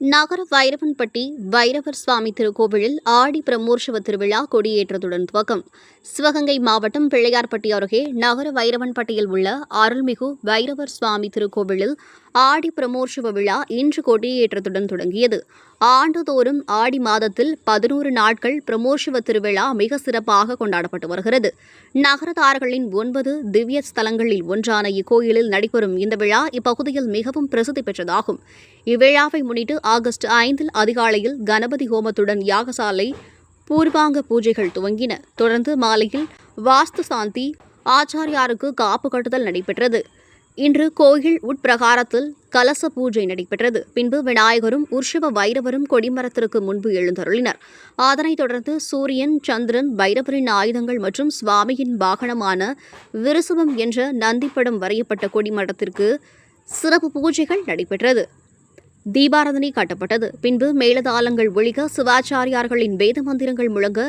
நகர வைரவன்பட்டி வைரவர் சுவாமி திருக்கோவிலில் ஆடி பிரமோற்சவ திருவிழா கொடியேற்றத்துடன் துவக்கம். சிவகங்கை மாவட்டம் பிள்ளையார்பட்டி அருகே நகர வைரவன்பட்டியில் உள்ள அருள்மிகு வைரவர் சுவாமி திருக்கோவிலில் ஆடி பிரமோற்சவ விழா இன்று கொடியேற்றத்துடன் தொடங்கியது. ஆண்டுதோறும் ஆடி மாதத்தில் 11 நாட்கள் பிரமோற்சவ திருவிழா மிக சிறப்பாக கொண்டாடப்பட்டு வருகிறது. நகரத்தார்களின் 9 திவ்ய ஸ்தலங்களில் ஒன்றான இக்கோயிலில் நடைபெறும் இந்த விழா இப்பகுதியில் மிகவும் பிரசித்தி பெற்றதாகும். இவ்விழாவை முன்னிட்டு ஆகஸ்ட் 5 அதிகாலையில் கணபதி ஹோமத்துடன் யாகசாலை பூர்வாங்க பூஜைகள் துவங்கின. தொடர்ந்து மாலையில் வாஸ்து சாந்தி ஆச்சாரியாருக்கு காப்பு கட்டுதல் நடைபெற்றது. இன்று கோயில் உட்பிரகாரத்தில் கலச பூஜை நடைபெற்றது. பின்பு விநாயகரும் உற்சவ வைரவரும் கொடிமரத்திற்கு முன்பு எழுந்தருளினர். அதனைத் தொடர்ந்து சூரியன், சந்திரன், வைரவரின் ஆயுதங்கள் மற்றும் சுவாமியின் வாகனமான விருசவம் என்ற நந்திப்படம் வரையப்பட்ட கொடிமரத்திற்கு சிறப்பு பூஜைகள் நடைபெற்றது. தீபாராதனை காட்டப்பட்டது. பின்பு மேளதாளங்கள் ஒலிக்க சிவாச்சாரியார்களின் வேத மந்திரங்கள் முழங்க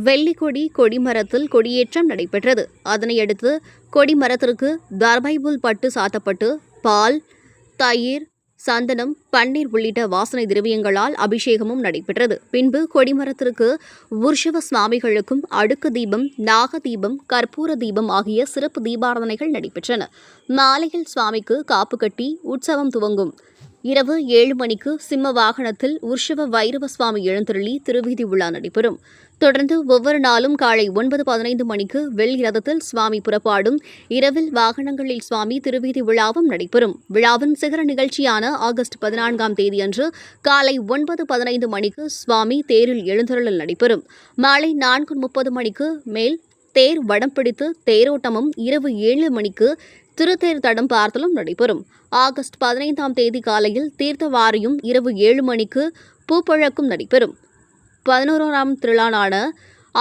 வெள்ளிக்கொடி கொடிமரத்தில் கொடியேற்றம் நடைபெற்றது. அதனையடுத்து கொடிமரத்திற்கு தர்பைபுல் பட்டு சாத்தப்பட்டு பால், தயிர், சந்தனம், பன்னீர் உள்ளிட்ட வாசனை திரவியங்களால் அபிஷேகமும் நடைபெற்றது. பின்பு கொடிமரத்திற்கு உற்சவ சுவாமிகளுக்கும் அடுக்கு தீபம், நாக தீபம், கற்பூர தீபம் ஆகிய சிறப்பு தீபாராதனைகள் நடைபெற்றன. மாலையில் சுவாமிக்கு காப்பு கட்டி உற்சவம் துவங்கும். இரவு 7 மணிக்கு சிம்ம வாகனத்தில் உற்சவ வைரவ சுவாமி எழுந்தருளி திருவீதி உலா நடைபெறும். தொடர்ந்து ஒவ்வொரு நாளும் காலை 9:15 மணிக்கு வெள்ளி ரதத்தில் சுவாமி புறப்பாடும். இரவில் வாகனங்களில் சுவாமி திருவீதி விழாவும் நடைபெறும். விழாவின் சிகர நிகழ்ச்சியான ஆகஸ்ட் 14ஆம் தேதியன்று காலை 9:15 மணிக்கு சுவாமி தேரில் எழுந்தருளல் நடைபெறும். மாலை 4:30 மணிக்கு மேல் தேர் வடம் பிடித்து தேரோட்டமும், இரவு 7 மணிக்கு திருத்தேர் தடம் பார்த்தலும் நடைபெறும். ஆகஸ்ட் 15ஆம் தேதி காலையில் தீர்த்தவாரியும், இரவு 7 மணிக்கு பூப்பழக்கும் நடைபெறும். 11ஆம் திருநாளான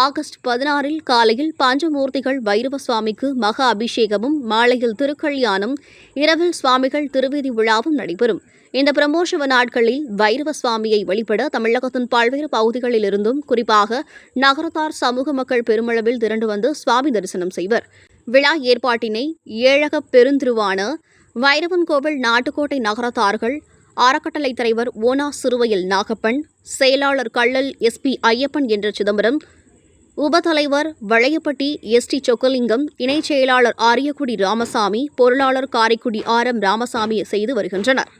ஆகஸ்ட் 16இல் காலையில் பஞ்சமூர்த்திகள் வைரவ சுவாமிக்கு மகா அபிஷேகமும், மாலையில் திருக்கல்யாணம், இரவில் சுவாமிகள் திருவீதி விழாவும் நடைபெறும். இந்த பிரமோற்சவ நாட்களில் வைரவ சுவாமியை வழிபட தமிழகத்தின் பல்வேறு பகுதிகளிலிருந்தும், குறிப்பாக நகரத்தார் சமூக மக்கள் பெருமளவில் திரண்டு வந்து சுவாமி தரிசனம் செய்வர். விழா ஏற்பாட்டினை ஏழக பெருந்திருவான வைரவன்கோவில் நாட்டுக்கோட்டை நகரத்தார்கள் அறக்கட்டளை தலைவர் ஓனா சிறுவயல் நாகப்பன், செயலாளர் கள்ளல் SP ஐயப்பன் என்ற சிதம்பரம், உபதலைவர் வளையப்பட்டி ST சொக்கலிங்கம், இணைச் செயலாளர் ஆரியக்குடி ராமசாமி, பொருளாளர் காரைக்குடி RM ராமசாமி செய்து வருகின்றனர்.